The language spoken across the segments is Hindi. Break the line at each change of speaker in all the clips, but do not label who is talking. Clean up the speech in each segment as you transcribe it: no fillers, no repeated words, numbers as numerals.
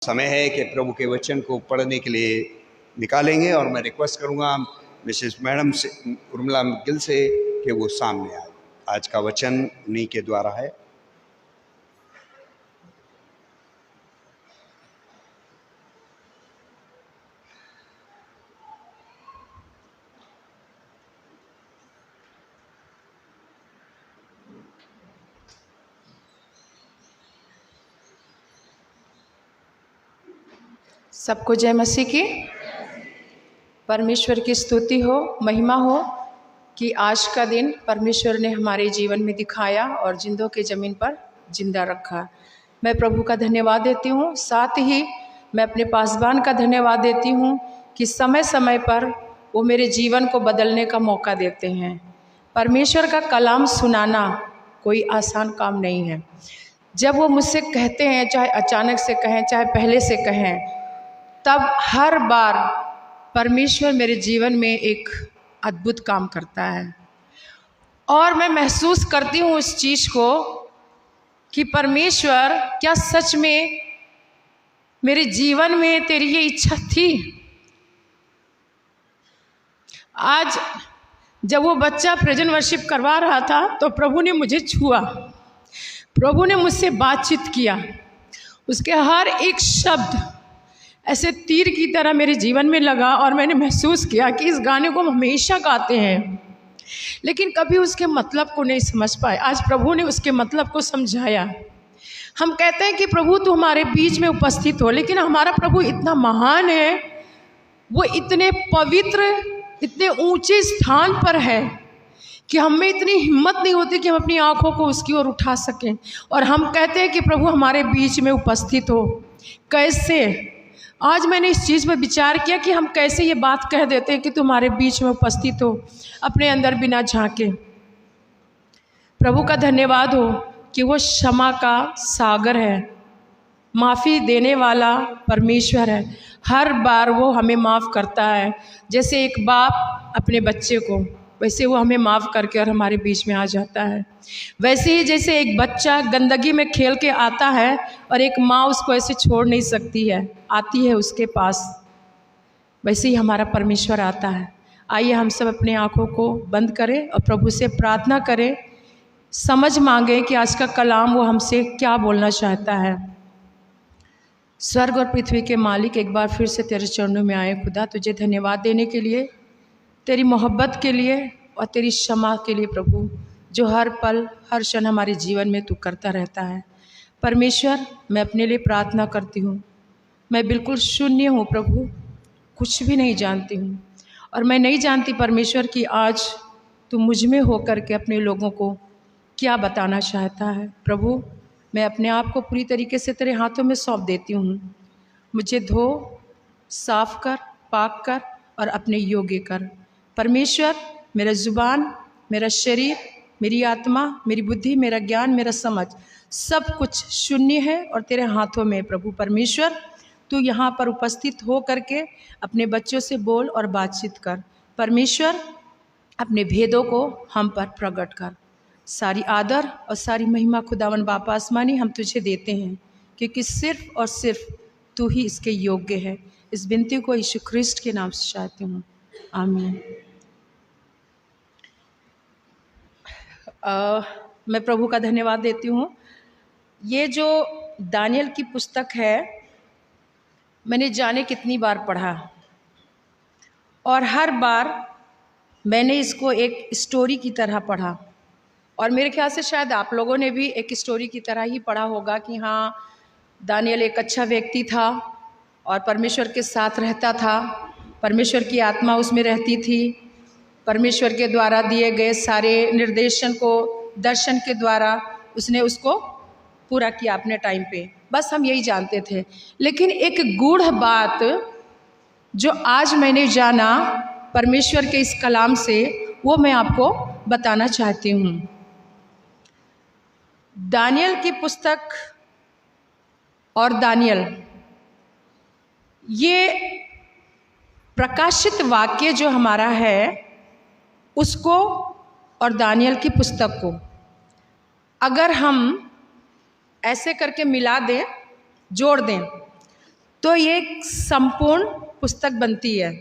समय है कि प्रभु के वचन को पढ़ने के लिए निकालेंगे और मैं रिक्वेस्ट करूंगा मिसेस मैडम से, उर्मिला गिल से, कि वो सामने आए। आज का वचन उन्हीं के द्वारा है।
सबको जय मसीह की। परमेश्वर की स्तुति हो, महिमा हो कि आज का दिन परमेश्वर ने हमारे जीवन में दिखाया और जिंदों के ज़मीन पर जिंदा रखा। मैं प्रभु का धन्यवाद देती हूँ। साथ ही मैं अपने पासबान का धन्यवाद देती हूँ कि समय समय पर वो मेरे जीवन को बदलने का मौका देते हैं। परमेश्वर का कलाम सुनाना कोई आसान काम नहीं है। जब वो मुझसे कहते हैं, चाहे अचानक से कहें चाहे पहले से कहें, तब हर बार परमेश्वर मेरे जीवन में एक अद्भुत काम करता है और मैं महसूस करती हूँ उस चीज़ को कि परमेश्वर, क्या सच में मेरे जीवन में तेरी ये इच्छा थी। आज जब वो बच्चा प्रेजेंट वर्शिप करवा रहा था तो प्रभु ने मुझे छुआ, प्रभु ने मुझसे बातचीत किया। उसके हर एक शब्द ऐसे तीर की तरह मेरे जीवन में लगा और मैंने महसूस किया कि इस गाने को हम हमेशा गाते हैं, लेकिन कभी उसके मतलब को नहीं समझ पाए। आज प्रभु ने उसके मतलब को समझाया। हम कहते हैं कि प्रभु तू हमारे बीच में उपस्थित हो, लेकिन हमारा प्रभु इतना महान है, वो इतने पवित्र, इतने ऊंचे स्थान पर है कि हम में इतनी हिम्मत नहीं होती कि हम अपनी आंखों को उसकी ओर उठा सकें और हम कहते हैं कि प्रभु हमारे बीच में उपस्थित हो। कैसे? आज मैंने इस चीज़ पर विचार किया कि हम कैसे ये बात कह देते हैं कि तुम्हारे बीच में उपस्थित हो, अपने अंदर बिना झांके। प्रभु का धन्यवाद हो कि वो क्षमा का सागर है, माफ़ी देने वाला परमेश्वर है। हर बार वो हमें माफ़ करता है। जैसे एक बाप अपने बच्चे को, वैसे वो हमें माफ़ करके और हमारे बीच में आ जाता है। वैसे ही जैसे एक बच्चा गंदगी में खेल के आता है और एक माँ उसको ऐसे छोड़ नहीं सकती है, आती है उसके पास, वैसे ही हमारा परमेश्वर आता है। आइए हम सब अपने आँखों को बंद करें और प्रभु से प्रार्थना करें, समझ मांगे कि आज का कलाम वो हमसे क्या बोलना चाहता है। स्वर्ग और पृथ्वी के मालिक, एक बार फिर से तेरे चरणों में आए खुदा, तुझे धन्यवाद देने के लिए, तेरी मोहब्बत के लिए और तेरी क्षमा के लिए प्रभु, जो हर पल हर क्षण हमारे जीवन में तू करता रहता है। परमेश्वर, मैं अपने लिए प्रार्थना करती हूँ। मैं बिल्कुल शून्य हूँ प्रभु, कुछ भी नहीं जानती हूँ और मैं नहीं जानती परमेश्वर कि आज तू मुझ में होकर के अपने लोगों को क्या बताना चाहता है। प्रभु, मैं अपने आप को पूरी तरीके से तेरे हाथों में सौंप देती हूँ। मुझे धो, साफ कर, पाक कर और अपने योग्य कर। परमेश्वर, मेरा ज़ुबान, मेरा शरीर, मेरी आत्मा, मेरी बुद्धि, मेरा ज्ञान, मेरा समझ, सब कुछ शून्य है और तेरे हाथों में। प्रभु परमेश्वर, तू यहाँ पर उपस्थित हो करके अपने बच्चों से बोल और बातचीत कर। परमेश्वर, अपने भेदों को हम पर प्रकट कर। सारी आदर और सारी महिमा खुदावन बापा आसमानी हम तुझे देते हैं, क्योंकि सिर्फ और सिर्फ तू ही इसके योग्य है। इस विनती को यीशु ख्रिस्ट के नाम से चाहती हूँ, आमीन। मैं प्रभु का धन्यवाद देती हूँ। ये जो दानियल की पुस्तक है, मैंने जाने कितनी बार पढ़ा और हर बार मैंने इसको एक स्टोरी की तरह पढ़ा और मेरे ख्याल से शायद आप लोगों ने भी एक स्टोरी की तरह ही पढ़ा होगा कि हाँ, दानियल एक अच्छा व्यक्ति था और परमेश्वर के साथ रहता था, परमेश्वर की आत्मा उसमें रहती थी, परमेश्वर के द्वारा दिए गए सारे निर्देशन को दर्शन के द्वारा उसने उसको पूरा किया अपने टाइम पे। बस हम यही जानते थे। लेकिन एक गूढ़ बात जो आज मैंने जाना परमेश्वर के इस कलाम से, वो मैं आपको बताना चाहती हूँ। दानियल की पुस्तक और दानियल, ये प्रकाशित वाक्य जो हमारा है उसको और दानियल की पुस्तक को अगर हम ऐसे करके मिला दें, जोड़ दें, तो ये एक संपूर्ण पुस्तक बनती है।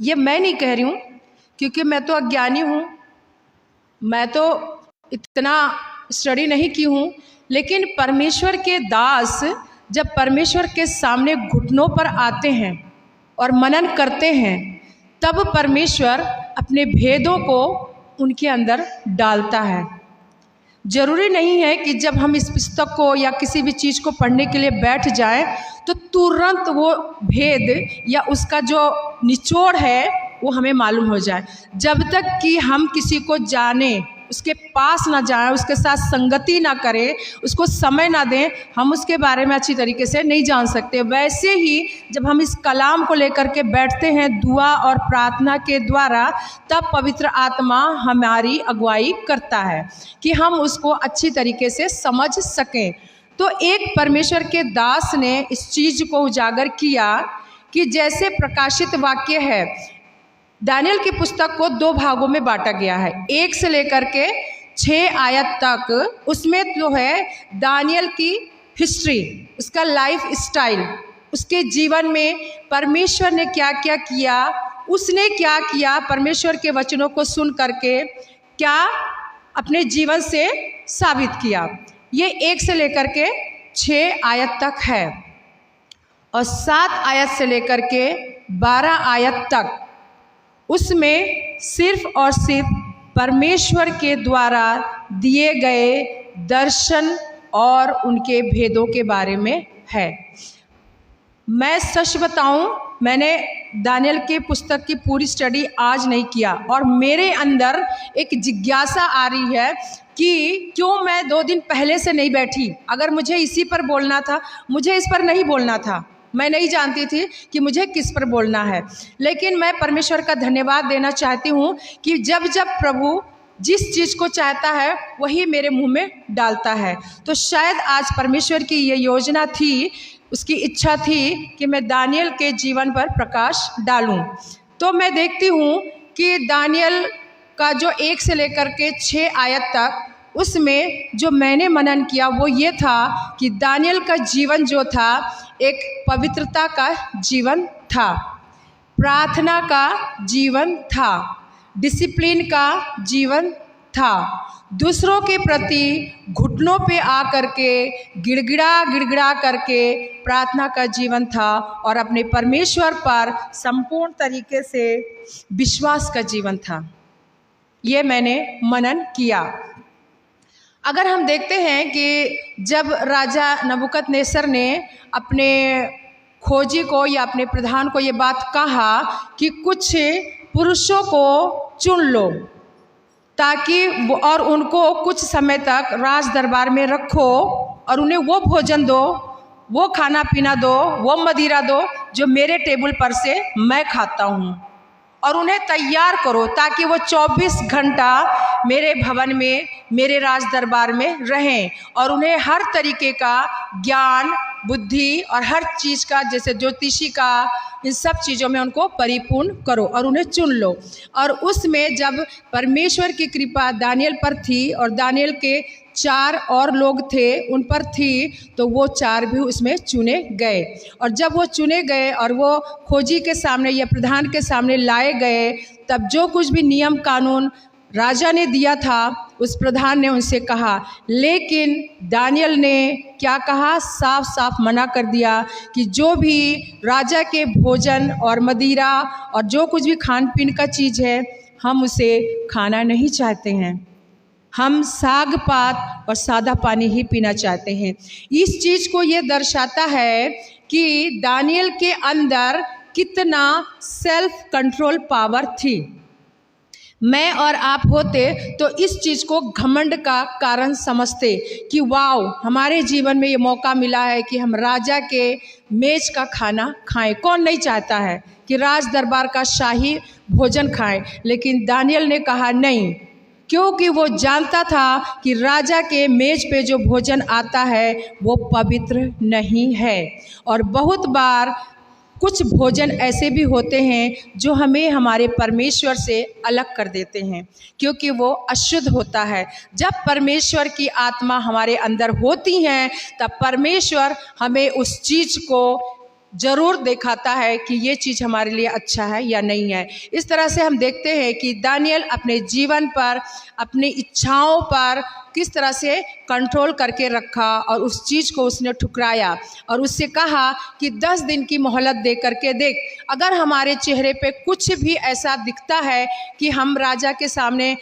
ये मैं नहीं कह रही हूँ, क्योंकि मैं तो अज्ञानी हूँ, मैं तो इतना स्टडी नहीं की हूँ, लेकिन परमेश्वर के दास जब परमेश्वर के सामने घुटनों पर आते हैं और मनन करते हैं, तब परमेश्वर अपने भेदों को उनके अंदर डालता है। ज़रूरी नहीं है कि जब हम इस पुस्तक को या किसी भी चीज़ को पढ़ने के लिए बैठ जाएं तो तुरंत वो भेद या उसका जो निचोड़ है वो हमें मालूम हो जाए। जब तक कि हम किसी को जाने, उसके पास ना जाएं, उसके साथ संगति ना करें, उसको समय ना दें, हम उसके बारे में अच्छी तरीके से नहीं जान सकते। वैसे ही जब हम इस कलाम को लेकर के बैठते हैं दुआ और प्रार्थना के द्वारा, तब पवित्र आत्मा हमारी अगुवाई करता है कि हम उसको अच्छी तरीके से समझ सकें। तो एक परमेश्वर के दास ने इस चीज़ को उजागर किया कि जैसे प्रकाशित वाक्य है, दानियल की पुस्तक को 2 भागों में बांटा गया है, 1 से लेकर के 6 आयत तक। उसमें जो है दानियल की हिस्ट्री, उसका लाइफ स्टाइल, उसके जीवन में परमेश्वर ने क्या क्या किया, उसने क्या किया, परमेश्वर के वचनों को सुन करके क्या अपने जीवन से साबित किया। ये 1 से लेकर के 6 आयत तक है और 7 आयत से लेकर के 12 आयत तक उसमें सिर्फ और सिर्फ परमेश्वर के द्वारा दिए गए दर्शन और उनके भेदों के बारे में है। मैं सच बताऊं, मैंने दानियल के पुस्तक की पूरी स्टडी आज नहीं किया और मेरे अंदर एक जिज्ञासा आ रही है कि क्यों मैं 2 दिन पहले से नहीं बैठी। अगर मुझे इसी पर बोलना था, मुझे इस पर नहीं बोलना था, मैं नहीं जानती थी कि मुझे किस पर बोलना है। लेकिन मैं परमेश्वर का धन्यवाद देना चाहती हूँ कि जब जब प्रभु जिस चीज़ को चाहता है वही मेरे मुंह में डालता है। तो शायद आज परमेश्वर की ये योजना थी, उसकी इच्छा थी कि मैं दानियल के जीवन पर प्रकाश डालूं। तो मैं देखती हूँ कि दानियल का जो 1 से लेकर के 6 आयत तक, उसमें जो मैंने मनन किया वो ये था कि दानियल का जीवन जो था एक पवित्रता का जीवन था, प्रार्थना का जीवन था, डिसिप्लिन का जीवन था, दूसरों के प्रति घुटनों पे आ करके गिड़गिड़ा करके प्रार्थना का जीवन था और अपने परमेश्वर पर संपूर्ण तरीके से विश्वास का जीवन था। ये मैंने मनन किया। अगर हम देखते हैं कि जब राजा नबूकदनेस्सर ने अपने खोजी को या अपने प्रधान को ये बात कहा कि कुछ पुरुषों को चुन लो ताकि और उनको कुछ समय तक राज दरबार में रखो और उन्हें वो भोजन दो, वो खाना पीना दो, वो मदिरा दो जो मेरे टेबल पर से मैं खाता हूँ, और उन्हें तैयार करो ताकि वो 24 घंटा मेरे भवन में, मेरे राज दरबार में रहें और उन्हें हर तरीके का ज्ञान, बुद्धि और हर चीज़ का, जैसे ज्योतिषी का, इन सब चीज़ों में उनको परिपूर्ण करो और उन्हें चुन लो। और उसमें जब परमेश्वर की कृपा दानियल पर थी और दानियल के 4 और लोग थे उन पर थी, तो वो 4 भी उसमें चुने गए। और जब वो चुने गए और वो खोजी के सामने या प्रधान के सामने लाए गए, तब जो कुछ भी नियम कानून राजा ने दिया था उस प्रधान ने उनसे कहा, लेकिन दानियल ने क्या कहा, साफ साफ मना कर दिया कि जो भी राजा के भोजन और मदिरा और जो कुछ भी खान पीन का चीज़ है हम उसे खाना नहीं चाहते हैं, हम साग पात और सादा पानी ही पीना चाहते हैं। इस चीज़ को ये दर्शाता है कि दानियल के अंदर कितना सेल्फ कंट्रोल पावर थी। मैं और आप होते तो इस चीज़ को घमंड का कारण समझते कि वाओ, हमारे जीवन में ये मौका मिला है कि हम राजा के मेज का खाना खाएं। कौन नहीं चाहता है कि राज दरबार का शाही भोजन खाएं, लेकिन दानियल ने कहा नहीं, क्योंकि वो जानता था कि राजा के मेज पे जो भोजन आता है वो पवित्र नहीं है। और बहुत बार कुछ भोजन ऐसे भी होते हैं जो हमें हमारे परमेश्वर से अलग कर देते हैं, क्योंकि वो अशुद्ध होता है। जब परमेश्वर की आत्मा हमारे अंदर होती है तब परमेश्वर हमें उस चीज़ को ज़रूर दिखाता है कि ये चीज़ हमारे लिए अच्छा है या नहीं है। इस तरह से हम देखते हैं कि दानियल अपने जीवन पर, अपनी इच्छाओं पर किस तरह से कंट्रोल करके रखा और उस चीज़ को उसने ठुकराया और उससे कहा कि 10 दिन की मोहलत दे करके देख, अगर हमारे चेहरे पे कुछ भी ऐसा दिखता है कि हम राजा के सामने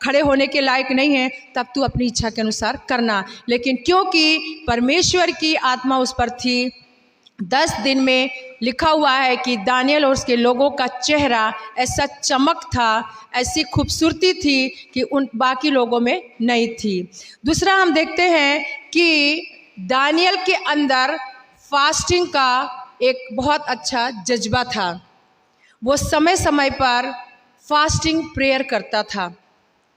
खड़े होने के लायक नहीं हैं, तब तू अपनी इच्छा के अनुसार करना। लेकिन क्योंकि परमेश्वर की आत्मा उस पर थी, 10 दिन में लिखा हुआ है कि दानियल और उसके लोगों का चेहरा ऐसा चमक था, ऐसी खूबसूरती थी कि उन बाकी लोगों में नहीं थी। दूसरा हम देखते हैं कि दानियल के अंदर फास्टिंग का एक बहुत अच्छा जज्बा था। वो समय समय पर फास्टिंग प्रेयर करता था,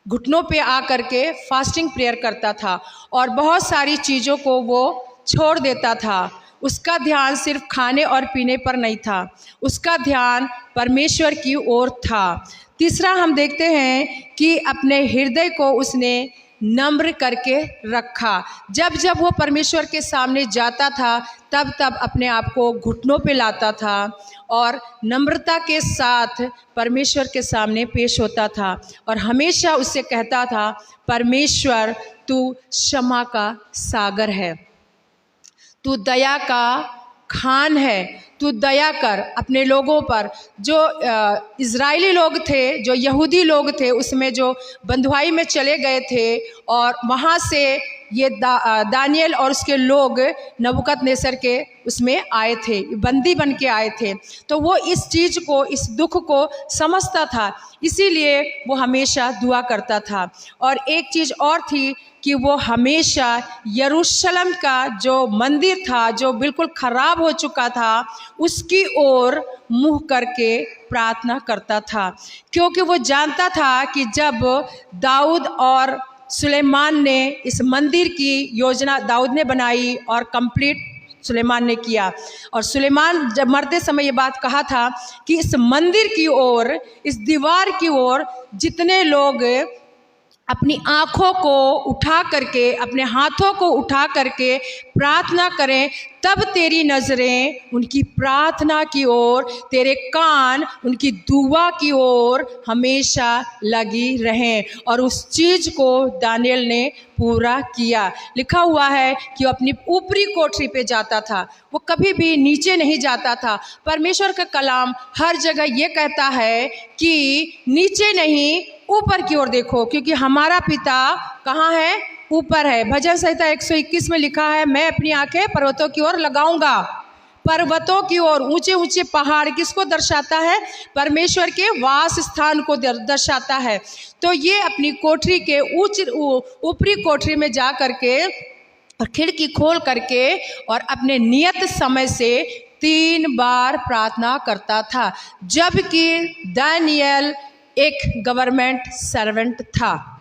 घुटनों पे आ करके फास्टिंग प्रेयर करता था और बहुत सारी चीज़ों को वो छोड़ देता था। उसका ध्यान सिर्फ खाने और पीने पर नहीं था, उसका ध्यान परमेश्वर की ओर था। तीसरा हम देखते हैं कि अपने हृदय को उसने नम्र करके रखा। जब जब वो परमेश्वर के सामने जाता था तब तब अपने आप को घुटनों पे लाता था और नम्रता के साथ परमेश्वर के सामने पेश होता था और हमेशा उससे कहता था, परमेश्वर तू क्षमा का सागर है, तू दया का खान है, तू दया कर अपने लोगों पर। जो इज़राइली लोग थे, जो यहूदी लोग थे, उसमें जो बंधुआई में चले गए थे और वहाँ से ये दानियल और उसके लोग नबूकदनेस्सर के उसमें आए थे, बंदी बन के आए थे, तो वो इस चीज़ को, इस दुख को समझता था, इसीलिए वो हमेशा दुआ करता था। और एक चीज़ और थी कि वो हमेशा यरूशलेम का जो मंदिर था, जो बिल्कुल ख़राब हो चुका था, उसकी ओर मुँह करके प्रार्थना करता था, क्योंकि वो जानता था कि जब दाऊद और सुलेमान ने इस मंदिर की योजना दाऊद ने बनाई और कंप्लीट सुलेमान ने किया, और सुलेमान जब मरते समय ये बात कहा था कि इस मंदिर की ओर, इस दीवार की ओर जितने लोग अपनी आँखों को उठा करके, अपने हाथों को उठा करके प्रार्थना करें, तब तेरी नज़रें उनकी प्रार्थना की ओर, तेरे कान उनकी दुआ की ओर हमेशा लगी रहें। और उस चीज़ को दानियल ने पूरा किया। लिखा हुआ है कि वो अपनी ऊपरी कोठरी पे जाता था, वो कभी भी नीचे नहीं जाता था। परमेश्वर का कलाम हर जगह ये कहता है कि नीचे नहीं, ऊपर की ओर देखो, क्योंकि हमारा पिता कहाँ है? ऊपर है। भजन संहिता 121 में लिखा है, मैं अपनी आंखें पर्वतों की ओर लगाऊंगा। पर्वतों की ओर, ऊंचे ऊंचे पहाड़ किसको दर्शाता है? परमेश्वर के वास स्थान को दर्शाता है। तो ये अपनी कोठरी के ऊपरी कोठरी में जा करके और खिड़की खोल करके और अपने नियत समय से 3 बार प्रार्थना करता था, जबकि दानियल एक गवर्नमेंट सर्वेंट था।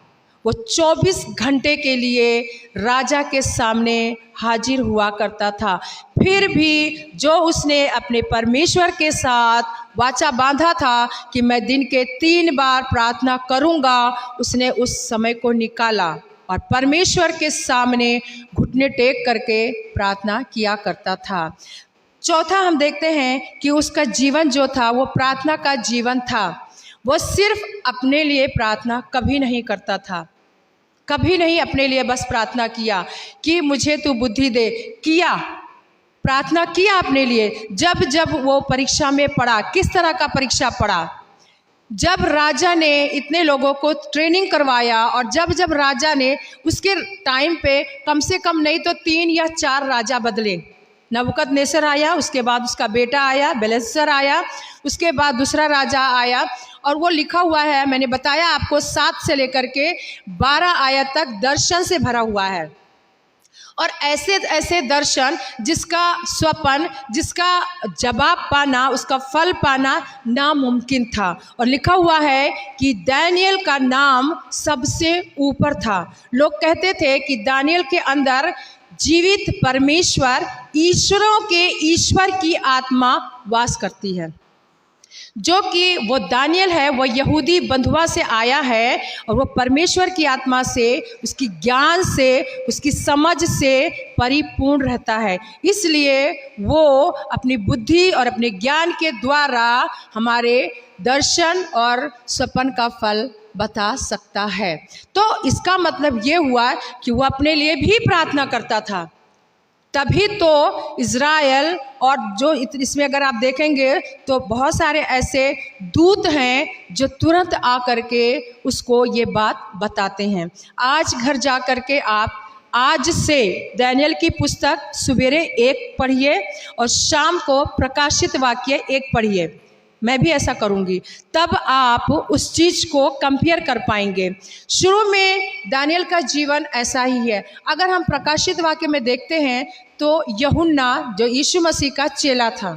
वो 24 घंटे के लिए राजा के सामने हाजिर हुआ करता था। फिर भी जो उसने अपने परमेश्वर के साथ वाचा बांधा था कि मैं दिन के 3 बार प्रार्थना करूंगा, उसने उस समय को निकाला और परमेश्वर के सामने घुटने टेक करके प्रार्थना किया करता था। चौथा हम देखते हैं कि उसका जीवन जो था वो प्रार्थना का जीवन था। वो सिर्फ अपने लिए प्रार्थना कभी नहीं करता था, कभी नहीं अपने लिए बस प्रार्थना किया कि मुझे तू बुद्धि दे, किया, प्रार्थना किया अपने लिए। जब जब वो परीक्षा में पड़ा, किस तरह का परीक्षा पड़ा? जब राजा ने इतने लोगों को ट्रेनिंग करवाया और जब जब राजा ने उसके टाइम पे कम से कम नहीं तो 3 या 4 राजा बदले। नबूकदनेस्सर आया, उसके बाद उसका बेटा आया, बेलशस्सर आया, उसके बाद दूसरा राजा आया, और वो लिखा हुआ है, मैंने बताया आपको 7 से लेकर के 12 आयत तक दर्शन से भरा हुआ है। और ऐसे ऐसे दर्शन जिसका स्वप्न, जिसका जवाब पाना, उसका फल पाना नामुमकिन था। और लिखा हुआ है कि दानियल का नाम सबसे ऊपर था। लोग कहते थे कि दानियल के अंदर जीवित परमेश्वर, ईश्वरों के ईश्वर की आत्मा वास करती है। जो कि वो दानियल है, वो यहूदी बंधुआ से आया है और वो परमेश्वर की आत्मा से, उसकी ज्ञान से, उसकी समझ से परिपूर्ण रहता है। इसलिए वो अपनी बुद्धि और अपने ज्ञान के द्वारा हमारे दर्शन और स्वप्न का फल बता सकता है। तो इसका मतलब ये हुआ कि वो अपने लिए भी प्रार्थना करता था, तभी तो इज़राइल और जो इसमें अगर आप देखेंगे तो बहुत सारे ऐसे दूत हैं जो तुरंत आकर के उसको ये बात बताते हैं। आज घर जा कर के आप आज से दानियल की पुस्तक सवेरे 1 पढ़िए और शाम को प्रकाशित वाक्य 1 पढ़िए। मैं भी ऐसा करूंगी, तब आप उस चीज़ को कंपेयर कर पाएंगे। शुरू में दानियल का जीवन ऐसा ही है। अगर हम प्रकाशित वाक्य में देखते हैं तो यूहन्ना जो यीशु मसीह का चेला था,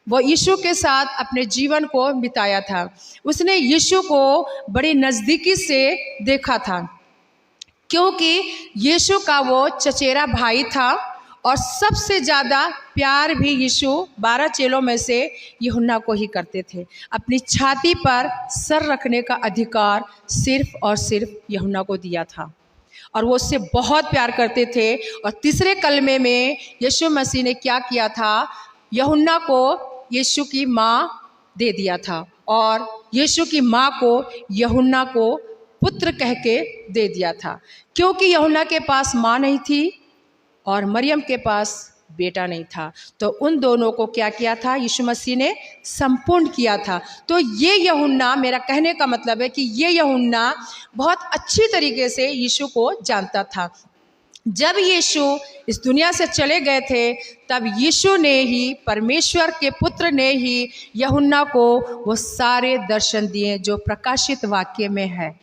वो यीशु के साथ अपने जीवन को बिताया था। उसने यीशु को बड़ी नज़दीकी से देखा था, क्योंकि यीशु का वो चचेरा भाई था और सबसे ज़्यादा प्यार भी यीशु 12 चेलों में से यूहन्ना को ही करते थे। अपनी छाती पर सर रखने का अधिकार सिर्फ और सिर्फ यूहन्ना को दिया था और वो उससे बहुत प्यार करते थे। और तीसरे कलमे में यीशु मसीह ने क्या किया था, यूहन्ना को यीशु की माँ दे दिया था और यीशु की माँ को यूहन्ना को पुत्र कह के दे दिया था, क्योंकि यूहन्ना के पास माँ नहीं थी और मरियम के पास बेटा नहीं था। तो उन दोनों को क्या किया था, यीशु मसीह ने संपूर्ण किया था। तो ये यूहन्ना, मेरा कहने का मतलब है कि ये यूहन्ना बहुत अच्छी तरीके से यीशु को जानता था। जब यीशु इस दुनिया से चले गए थे तब यीशु ने ही, परमेश्वर के पुत्र ने ही यूहन्ना को वो सारे दर्शन दिए जो प्रकाशित वाक्य में है।